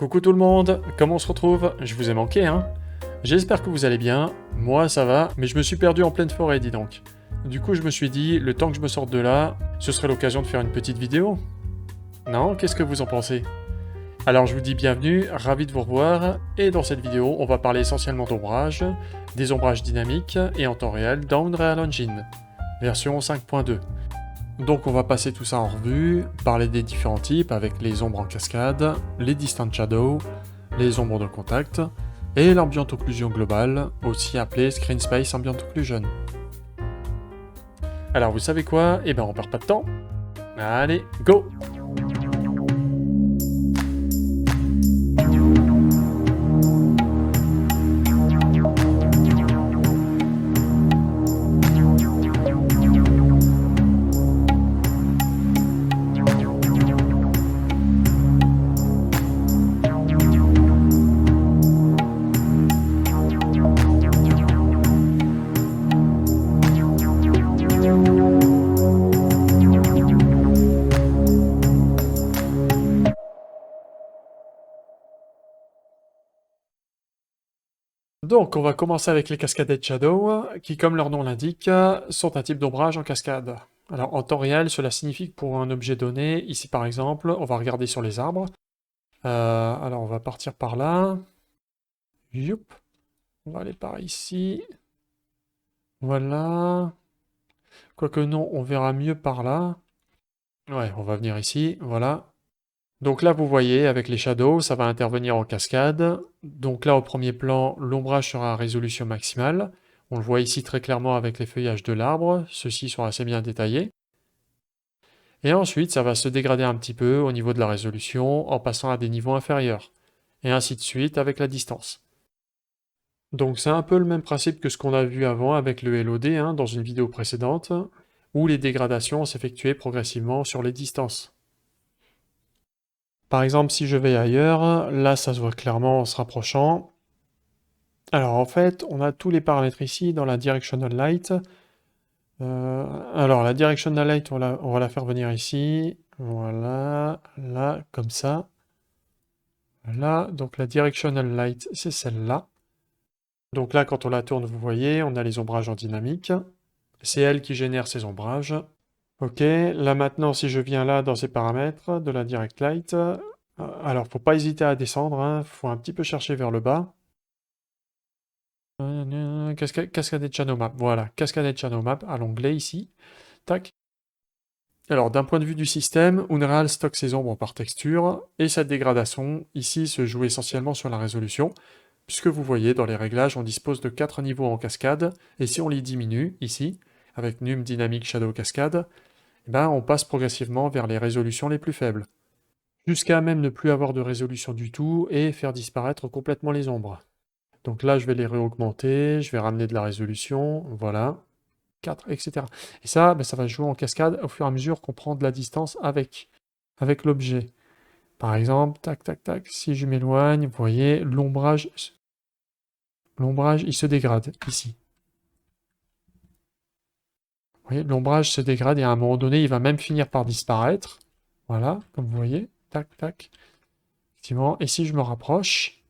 Coucou tout le monde, comment on se retrouve? Je vous ai manqué, hein? J'espère que vous allez bien, moi ça va, mais je me suis perdu en pleine forêt, dis donc. Du coup je me suis dit, le temps que je me sorte de là, ce serait l'occasion de faire une petite vidéo. Non? Qu'est-ce que vous en pensez? Alors je vous dis bienvenue, ravi de vous revoir, et dans cette vidéo on va parler essentiellement d'ombrage, des ombrages dynamiques et en temps réel dans Unreal Engine, version 5.2. Donc on va passer tout ça en revue, parler des différents types avec les ombres en cascade, les distant shadows, les ombres de contact, et l'ambient occlusion globale, aussi appelée Screen Space Ambient Occlusion. Alors vous savez quoi? Eh ben on perd pas de temps. Allez, go! Donc on va commencer avec les Cascaded Shadow, qui comme leur nom l'indique, sont un type d'ombrage en cascade. Alors en temps réel, cela signifie que pour un objet donné, ici par exemple, on va regarder sur les arbres. Alors on va partir par là. Youp. On va aller par ici. Voilà. Quoique non, on verra mieux par là. Ouais, on va venir ici, voilà. Donc là, vous voyez, avec les shadows, ça va intervenir en cascade. Donc là, au premier plan, l'ombrage sera à résolution maximale. On le voit ici très clairement avec les feuillages de l'arbre. Ceux-ci sont assez bien détaillés. Et ensuite, ça va se dégrader un petit peu au niveau de la résolution en passant à des niveaux inférieurs. Et ainsi de suite avec la distance. Donc c'est un peu le même principe que ce qu'on a vu avant avec le LOD dans une vidéo précédente, où les dégradations s'effectuaient progressivement sur les distances. Par exemple, si je vais ailleurs, là ça se voit clairement en se rapprochant. Alors en fait, on a tous les paramètres ici dans la Directional Light. Alors la Directional Light, on va la faire venir ici. Voilà, là, comme ça. Là, donc la Directional Light, c'est celle-là. Donc là, quand on la tourne, vous voyez, on a les ombrages en dynamique. C'est elle qui génère ces ombrages. Ok, là maintenant, si je viens là dans ces paramètres de la Direct Light, alors faut pas hésiter à descendre, faut un petit peu chercher vers le bas. Cascaded Channel Map, voilà, Cascaded Channel Map à l'onglet ici. Tac. Alors d'un point de vue du système, Unreal stocke ses ombres par texture, et cette dégradation ici se joue essentiellement sur la résolution, puisque vous voyez dans les réglages on dispose de 4 niveaux en cascade, et si on les diminue ici, avec Num Dynamic Shadow Cascade, eh ben, on passe progressivement vers les résolutions les plus faibles, jusqu'à même ne plus avoir de résolution du tout et faire disparaître complètement les ombres. Donc là, je vais les réaugmenter, je vais ramener de la résolution, voilà, 4, etc. Et ça, ben, ça va jouer en cascade au fur et à mesure qu'on prend de la distance avec l'objet. Par exemple, tac, tac, tac, si je m'éloigne, vous voyez, l'ombrage, il se dégrade, ici. Vous voyez, l'ombrage se dégrade et à un moment donné, il va même finir par disparaître. Voilà, comme vous voyez, tac, tac. Effectivement, et si je me rapproche,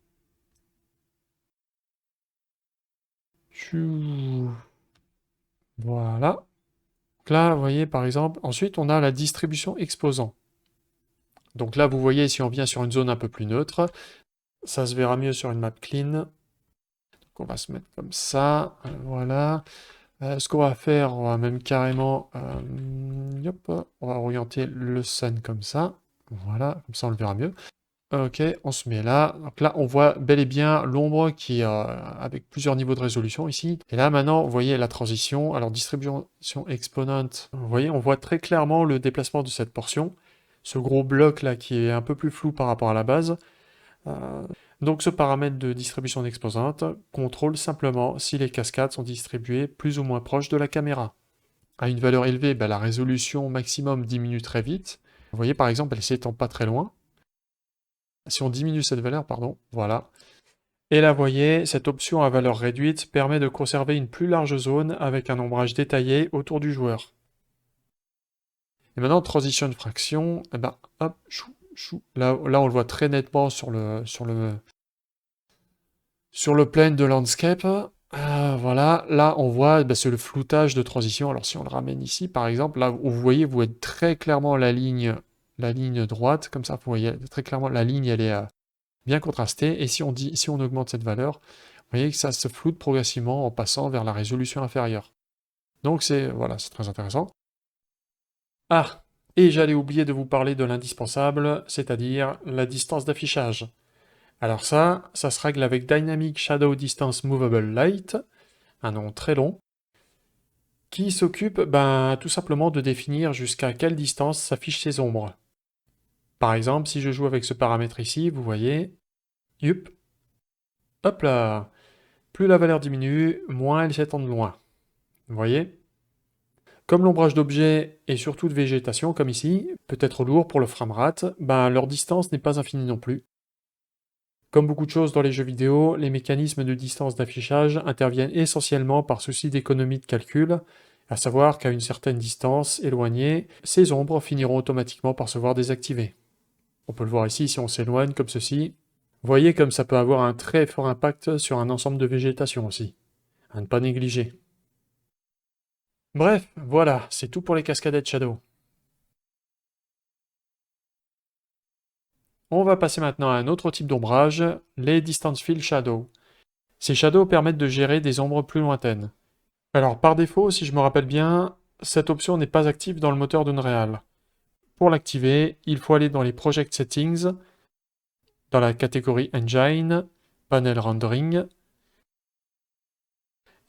voilà. Donc là, vous voyez, par exemple, ensuite, on a la distribution exposant. Donc là, vous voyez, si on vient sur une zone un peu plus neutre, ça se verra mieux sur une map clean. Donc on va se mettre comme ça, voilà. Ce qu'on va faire, on va même carrément, hop, on va orienter le sun comme ça. Voilà, comme ça on le verra mieux. Ok, on se met là. Donc là, on voit bel et bien l'ombre qui est avec plusieurs niveaux de résolution ici. Et là, maintenant, vous voyez la transition. Alors, distribution exponent, vous voyez, on voit très clairement le déplacement de cette portion. Ce gros bloc là qui est un peu plus flou par rapport à la base. Donc, ce paramètre de distribution exposante contrôle simplement si les cascades sont distribuées plus ou moins proches de la caméra. À une valeur élevée, ben, la résolution maximum diminue très vite. Vous voyez, par exemple, elle s'étend pas très loin. Si on diminue cette valeur, pardon, voilà. Et là, vous voyez, cette option à valeur réduite permet de conserver une plus large zone avec un ombrage détaillé autour du joueur. Et maintenant, transition fraction, eh ben, hop, Là, on le voit très nettement sur le plane de landscape. Voilà, là on voit, bah, c'est le floutage de transition. Alors si on le ramène ici, par exemple, là où vous voyez, vous voyez très clairement la ligne droite, comme ça, vous voyez très clairement la ligne, elle est bien contrastée. Et si on augmente cette valeur, vous voyez que ça se floute progressivement en passant vers la résolution inférieure. Donc voilà, c'est très intéressant. Ah, et j'allais oublier de vous parler de l'indispensable, c'est-à-dire la distance d'affichage. Alors ça se règle avec Dynamic Shadow Distance Movable Light, un nom très long, qui s'occupe tout simplement de définir jusqu'à quelle distance s'affichent ces ombres. Par exemple, si je joue avec ce paramètre ici, vous voyez, yup, hop là, plus la valeur diminue, moins elle s'étend de loin. Vous voyez? Comme l'ombrage d'objets et surtout de végétation, comme ici, peut être lourd pour le framerate, leur distance n'est pas infinie non plus. Comme beaucoup de choses dans les jeux vidéo, les mécanismes de distance d'affichage interviennent essentiellement par souci d'économie de calcul, à savoir qu'à une certaine distance éloignée, ces ombres finiront automatiquement par se voir désactivées. On peut le voir ici si on s'éloigne comme ceci. Vous voyez comme ça peut avoir un très fort impact sur un ensemble de végétation aussi, à ne pas négliger. Bref, voilà, c'est tout pour les cascades Shadow. On va passer maintenant à un autre type d'ombrage, les Distance Field Shadow. Ces shadows permettent de gérer des ombres plus lointaines. Alors par défaut, si je me rappelle bien, cette option n'est pas active dans le moteur d'Unreal. Pour l'activer, il faut aller dans les Project Settings, dans la catégorie Engine, Panel Rendering,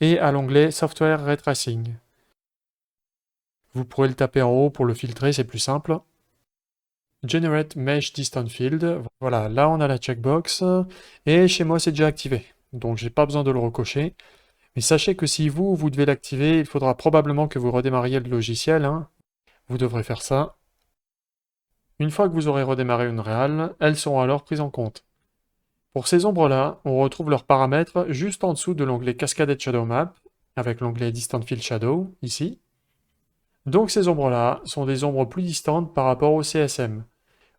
et à l'onglet Software Ray Tracing. Vous pourrez le taper en haut pour le filtrer, c'est plus simple. Generate Mesh Distance Field, voilà, là on a la checkbox, et chez moi c'est déjà activé, donc j'ai pas besoin de le recocher. Mais sachez que si vous devez l'activer, il faudra probablement que vous redémarriez le logiciel, hein. Vous devrez faire ça. Une fois que vous aurez redémarré Unreal, elles seront alors prises en compte. Pour ces ombres-là, on retrouve leurs paramètres juste en dessous de l'onglet Cascaded Shadow Map, avec l'onglet Distant Field Shadow, ici. Donc ces ombres-là sont des ombres plus distantes par rapport au CSM.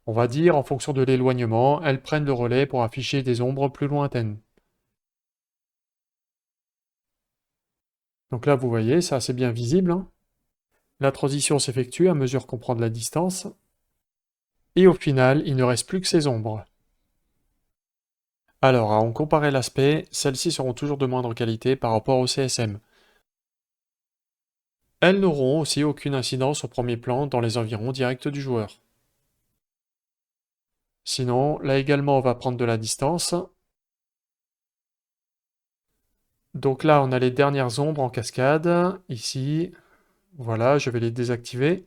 On va dire, en fonction de l'éloignement, elles prennent le relais pour afficher des ombres plus lointaines. Donc là, vous voyez, c'est assez bien visible, hein. La transition s'effectue à mesure qu'on prend de la distance, et au final, il ne reste plus que ces ombres. Alors, à en comparer l'aspect, celles-ci seront toujours de moindre qualité par rapport au CSM. Elles n'auront aussi aucune incidence au premier plan dans les environs directs du joueur. Sinon, là également on va prendre de la distance. Donc là on a les dernières ombres en cascade, ici. Voilà, je vais les désactiver.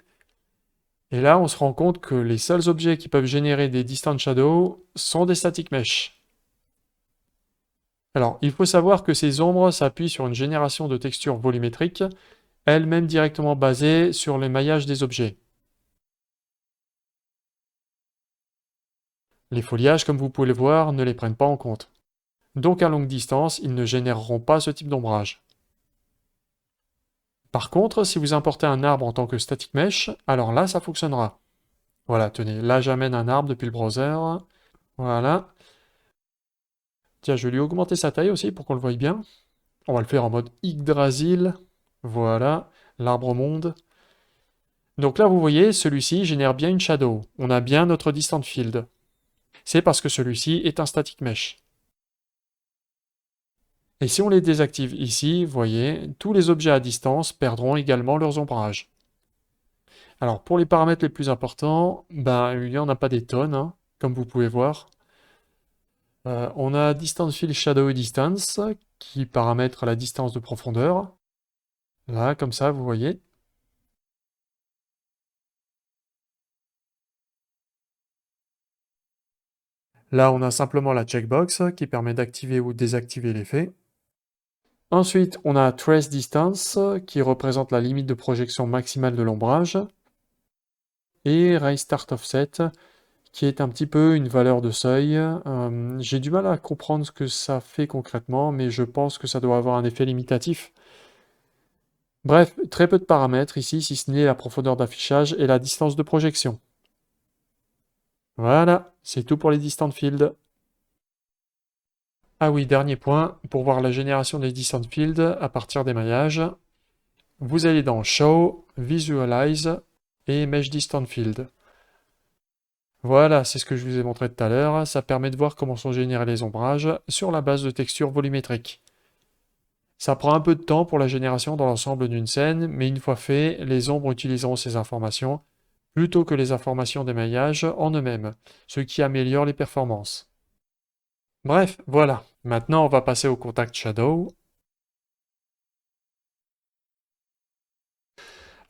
Et là on se rend compte que les seuls objets qui peuvent générer des distant shadows sont des static mesh. Alors, il faut savoir que ces ombres s'appuient sur une génération de textures volumétriques, elles-mêmes directement basées sur le maillage des objets. Les foliages, comme vous pouvez le voir, ne les prennent pas en compte. Donc à longue distance, ils ne généreront pas ce type d'ombrage. Par contre, si vous importez un arbre en tant que static mesh, alors là, ça fonctionnera. Voilà, tenez, là j'amène un arbre depuis le browser. Voilà. Tiens, je vais lui augmenter sa taille aussi pour qu'on le voie bien. On va le faire en mode Yggdrasil. Voilà, l'arbre monde. Donc là, vous voyez, celui-ci génère bien une shadow. On a bien notre distant field. C'est parce que celui-ci est un static mesh. Et si on les désactive ici, vous voyez, tous les objets à distance perdront également leurs ombrages. Alors pour les paramètres les plus importants, il n'y en a pas des tonnes, hein, comme vous pouvez voir. On a Distance Field Shadow Distance, qui paramètre la distance de profondeur. Là, comme ça, vous voyez. Là, on a simplement la checkbox qui permet d'activer ou désactiver l'effet. Ensuite, on a Trace Distance qui représente la limite de projection maximale de l'ombrage. Et Ray Start Offset qui est un petit peu une valeur de seuil. J'ai du mal à comprendre ce que ça fait concrètement, mais je pense que ça doit avoir un effet limitatif. Bref, très peu de paramètres ici, si ce n'est la profondeur d'affichage et la distance de projection. Voilà, c'est tout pour les distant fields. Ah oui, dernier point, pour voir la génération des distant fields à partir des maillages, vous allez dans Show, Visualize et Mesh Distant Field. Voilà, c'est ce que je vous ai montré tout à l'heure. Ça permet de voir comment sont générés les ombrages sur la base de textures volumétriques. Ça prend un peu de temps pour la génération dans l'ensemble d'une scène, mais une fois fait, les ombres utiliseront ces informations plutôt que les informations des maillages en eux-mêmes, ce qui améliore les performances. Bref, voilà. Maintenant, on va passer au Contact Shadow.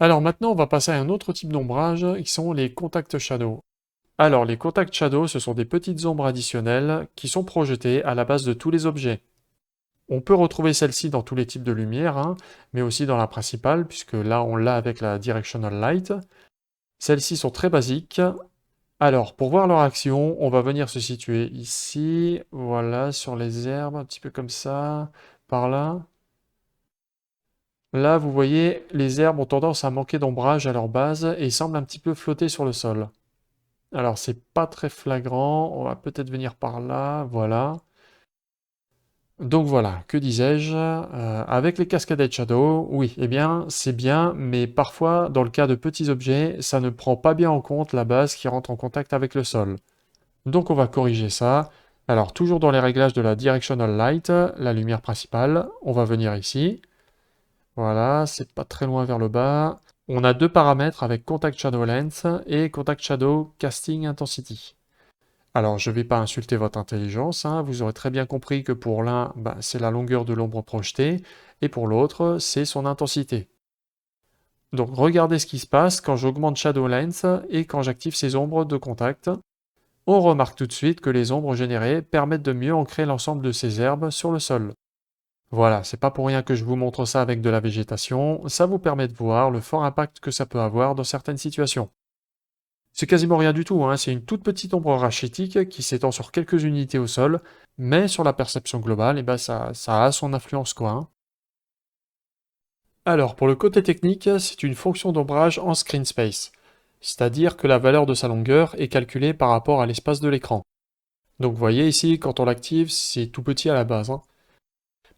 Alors maintenant, on va passer à un autre type d'ombrage qui sont les Contact Shadow. Alors, les Contact Shadow, ce sont des petites ombres additionnelles qui sont projetées à la base de tous les objets. On peut retrouver celle-ci dans tous les types de lumière, hein, mais aussi dans la principale, puisque là on l'a avec la Directional Light. Celles-ci sont très basiques. Alors, pour voir leur action, on va venir se situer ici, voilà, sur les herbes, un petit peu comme ça, par là. Là, vous voyez, les herbes ont tendance à manquer d'ombrage à leur base et semblent un petit peu flotter sur le sol. Alors, c'est pas très flagrant, on va peut-être venir par là, voilà. Donc voilà, que disais-je? Avec les cascaded shadow, oui, eh bien, c'est bien, mais parfois, dans le cas de petits objets, ça ne prend pas bien en compte la base qui rentre en contact avec le sol. Donc on va corriger ça. Alors, toujours dans les réglages de la directional light, la lumière principale, on va venir ici. Voilà, c'est pas très loin vers le bas. On a deux paramètres avec contact shadow length et contact shadow casting intensity. Alors, je ne vais pas insulter votre intelligence, hein, vous aurez très bien compris que pour l'un, bah, c'est la longueur de l'ombre projetée, et pour l'autre, c'est son intensité. Donc, regardez ce qui se passe quand j'augmente Shadow Length et quand j'active ces ombres de contact. On remarque tout de suite que les ombres générées permettent de mieux ancrer l'ensemble de ces herbes sur le sol. Voilà, c'est pas pour rien que je vous montre ça avec de la végétation, ça vous permet de voir le fort impact que ça peut avoir dans certaines situations. C'est quasiment rien du tout, hein, c'est une toute petite ombre rachitique qui s'étend sur quelques unités au sol, mais sur la perception globale, eh ben ça a son influence quoi, hein. Alors, pour le côté technique, c'est une fonction d'ombrage en screen space, c'est-à-dire que la valeur de sa longueur est calculée par rapport à l'espace de l'écran. Donc vous voyez ici, quand on l'active, c'est tout petit à la base, hein.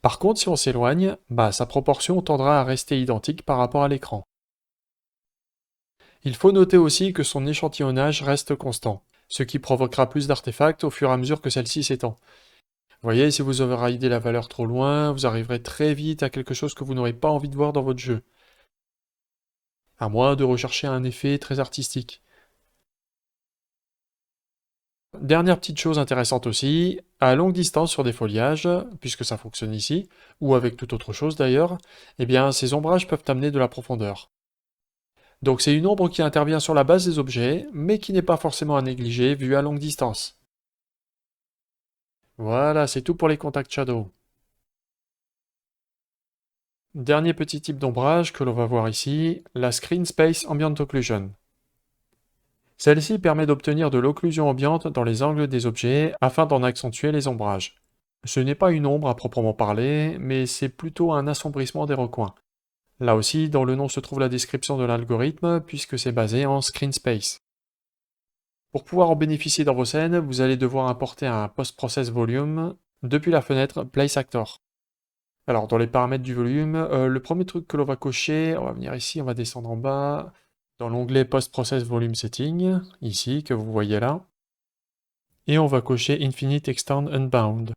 Par contre, si on s'éloigne, bah, sa proportion tendra à rester identique par rapport à l'écran. Il faut noter aussi que son échantillonnage reste constant, ce qui provoquera plus d'artefacts au fur et à mesure que celle-ci s'étend. Vous voyez, si vous overridez la valeur trop loin, vous arriverez très vite à quelque chose que vous n'aurez pas envie de voir dans votre jeu. À moins de rechercher un effet très artistique. Dernière petite chose intéressante aussi, à longue distance sur des foliages, puisque ça fonctionne ici, ou avec toute autre chose d'ailleurs, eh bien ces ombrages peuvent amener de la profondeur. Donc c'est une ombre qui intervient sur la base des objets, mais qui n'est pas forcément à négliger vu à longue distance. Voilà, c'est tout pour les contacts shadow. Dernier petit type d'ombrage que l'on va voir ici, la Screen Space Ambient Occlusion. Celle-ci permet d'obtenir de l'occlusion ambiante dans les angles des objets afin d'en accentuer les ombrages. Ce n'est pas une ombre à proprement parler, mais c'est plutôt un assombrissement des recoins. Là aussi, dans le nom se trouve la description de l'algorithme puisque c'est basé en Screen Space. Pour pouvoir en bénéficier dans vos scènes, vous allez devoir importer un Post-Process Volume depuis la fenêtre Place Actor. Alors, dans les paramètres du volume, le premier truc que l'on va cocher, on va venir ici, on va descendre en bas, dans l'onglet Post-Process Volume Setting, ici, que vous voyez là, et on va cocher Infinite Extend Unbound.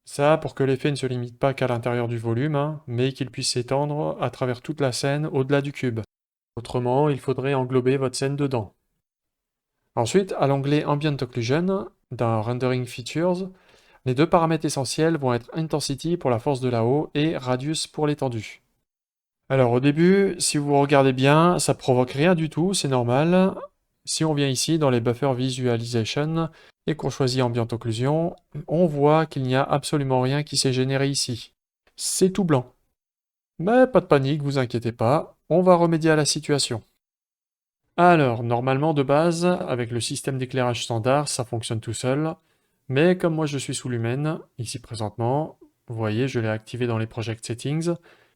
Ça, pour que l'effet ne se limite pas qu'à l'intérieur du volume, hein, mais qu'il puisse s'étendre à travers toute la scène au-delà du cube. Autrement, il faudrait englober votre scène dedans. Ensuite, à l'onglet Ambient Occlusion, dans Rendering Features, les deux paramètres essentiels vont être Intensity pour la force de là-haut et Radius pour l'étendue. Alors au début, si vous regardez bien, ça provoque rien du tout, c'est normal. Si on vient ici dans les Buffer Visualization et qu'on choisit Ambient Occlusion, on voit qu'il n'y a absolument rien qui s'est généré ici. C'est tout blanc. Mais pas de panique, vous inquiétez pas, on va remédier à la situation. Alors, normalement de base, avec le système d'éclairage standard, ça fonctionne tout seul. Mais comme moi je suis sous Lumen, ici présentement, vous voyez, je l'ai activé dans les Project Settings,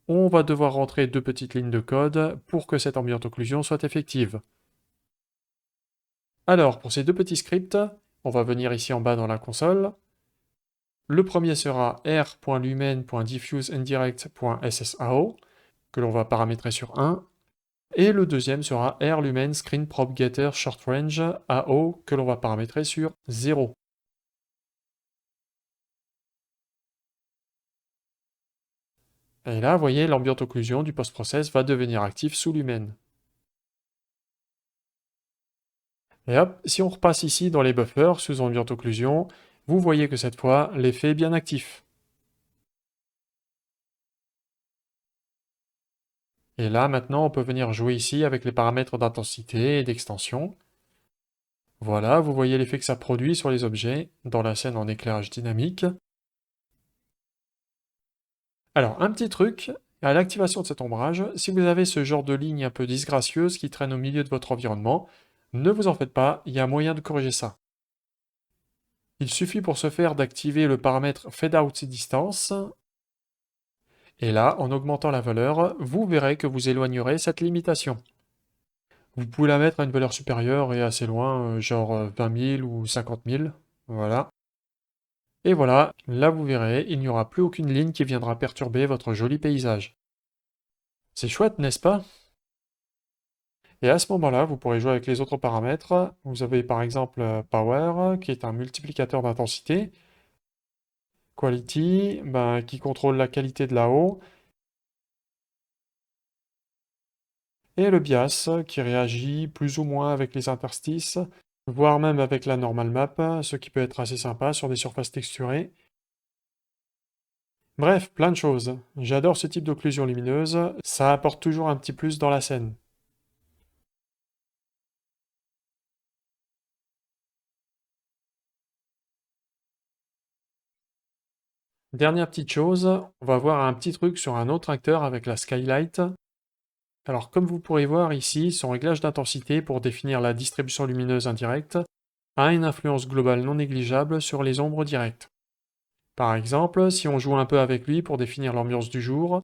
on va devoir rentrer deux petites lignes de code pour que cette ambient occlusion soit effective. Alors, pour ces deux petits scripts, on va venir ici en bas dans la console. Le premier sera r.lumen.diffuseindirect.ssao, que l'on va paramétrer sur 1. Et le deuxième sera rlumen screen propagator short range AO, que l'on va paramétrer sur 0. Et là, vous voyez, l'ambient occlusion du post-process va devenir actif sous Lumen. Et hop, si on repasse ici dans les buffers sous ambient occlusion, vous voyez que cette fois, l'effet est bien actif. Et là, maintenant, on peut venir jouer ici avec les paramètres d'intensité et d'extension. Voilà, vous voyez l'effet que ça produit sur les objets dans la scène en éclairage dynamique. Alors, un petit truc, à l'activation de cet ombrage, si vous avez ce genre de ligne un peu disgracieuse qui traîne au milieu de votre environnement, ne vous en faites pas, il y a moyen de corriger ça. Il suffit pour ce faire d'activer le paramètre Fade Out Distance, et là, en augmentant la valeur, vous verrez que vous éloignerez cette limitation. Vous pouvez la mettre à une valeur supérieure et assez loin, genre 20 000 ou 50 000, voilà. Et voilà, là vous verrez, il n'y aura plus aucune ligne qui viendra perturber votre joli paysage. C'est chouette, n'est-ce pas? Et à ce moment-là, vous pourrez jouer avec les autres paramètres. Vous avez par exemple Power, qui est un multiplicateur d'intensité. Quality, qui contrôle la qualité de la haut. Et le bias, qui réagit plus ou moins avec les interstices, voire même avec la normal map, ce qui peut être assez sympa sur des surfaces texturées. Bref, plein de choses. J'adore ce type d'occlusion lumineuse, ça apporte toujours un petit plus dans la scène. Dernière petite chose, on va voir un petit truc sur un autre acteur avec la Skylight. Alors comme vous pourrez voir ici, son réglage d'intensité pour définir la distribution lumineuse indirecte a une influence globale non négligeable sur les ombres directes. Par exemple, si on joue un peu avec lui pour définir l'ambiance du jour,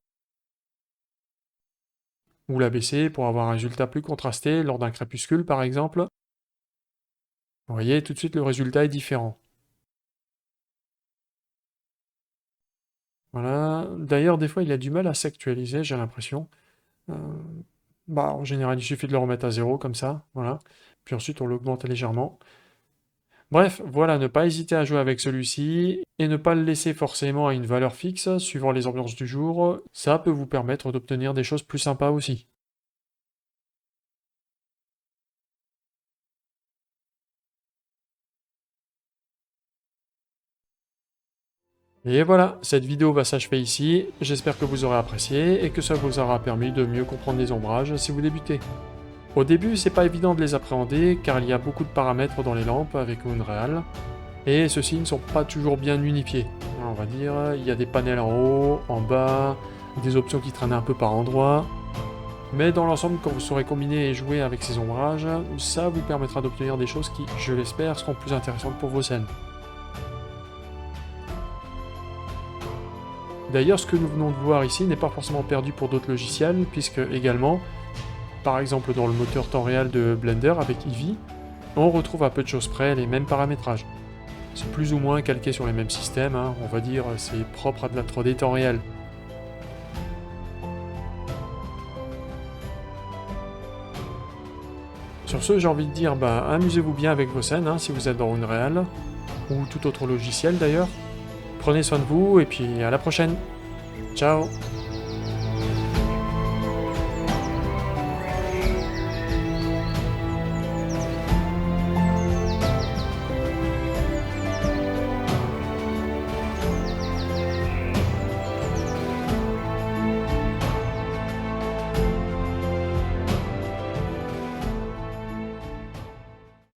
ou l'abaisser pour avoir un résultat plus contrasté lors d'un crépuscule par exemple, vous voyez tout de suite le résultat est différent. Voilà, d'ailleurs des fois il a du mal à s'actualiser, j'ai l'impression. Euh, en général il suffit de le remettre à 0 comme ça, voilà. Puis ensuite on l'augmente légèrement. Bref, voilà, ne pas hésiter à jouer avec celui-ci et ne pas le laisser forcément à une valeur fixe suivant les ambiances du jour. Ça peut vous permettre d'obtenir des choses plus sympas aussi. Et voilà, cette vidéo va s'achever ici. J'espère que vous aurez apprécié et que ça vous aura permis de mieux comprendre les ombrages si vous débutez. Au début, c'est pas évident de les appréhender car il y a beaucoup de paramètres dans les lampes avec Unreal et ceux-ci ne sont pas toujours bien unifiés. On va dire, il y a des panels en haut, en bas, des options qui traînent un peu par endroits. Mais dans l'ensemble, quand vous saurez combiner et jouer avec ces ombrages, ça vous permettra d'obtenir des choses qui, je l'espère, seront plus intéressantes pour vos scènes. D'ailleurs, ce que nous venons de voir ici n'est pas forcément perdu pour d'autres logiciels, puisque également, par exemple dans le moteur temps réel de Blender avec Eevee, on retrouve à peu de choses près les mêmes paramétrages. C'est plus ou moins calqué sur les mêmes systèmes, on va dire c'est propre à de la 3D temps réel. Sur ce, j'ai envie de dire, amusez-vous bien avec vos scènes, si vous êtes dans Unreal, ou tout autre logiciel d'ailleurs. Prenez soin de vous, et puis à la prochaine. Ciao!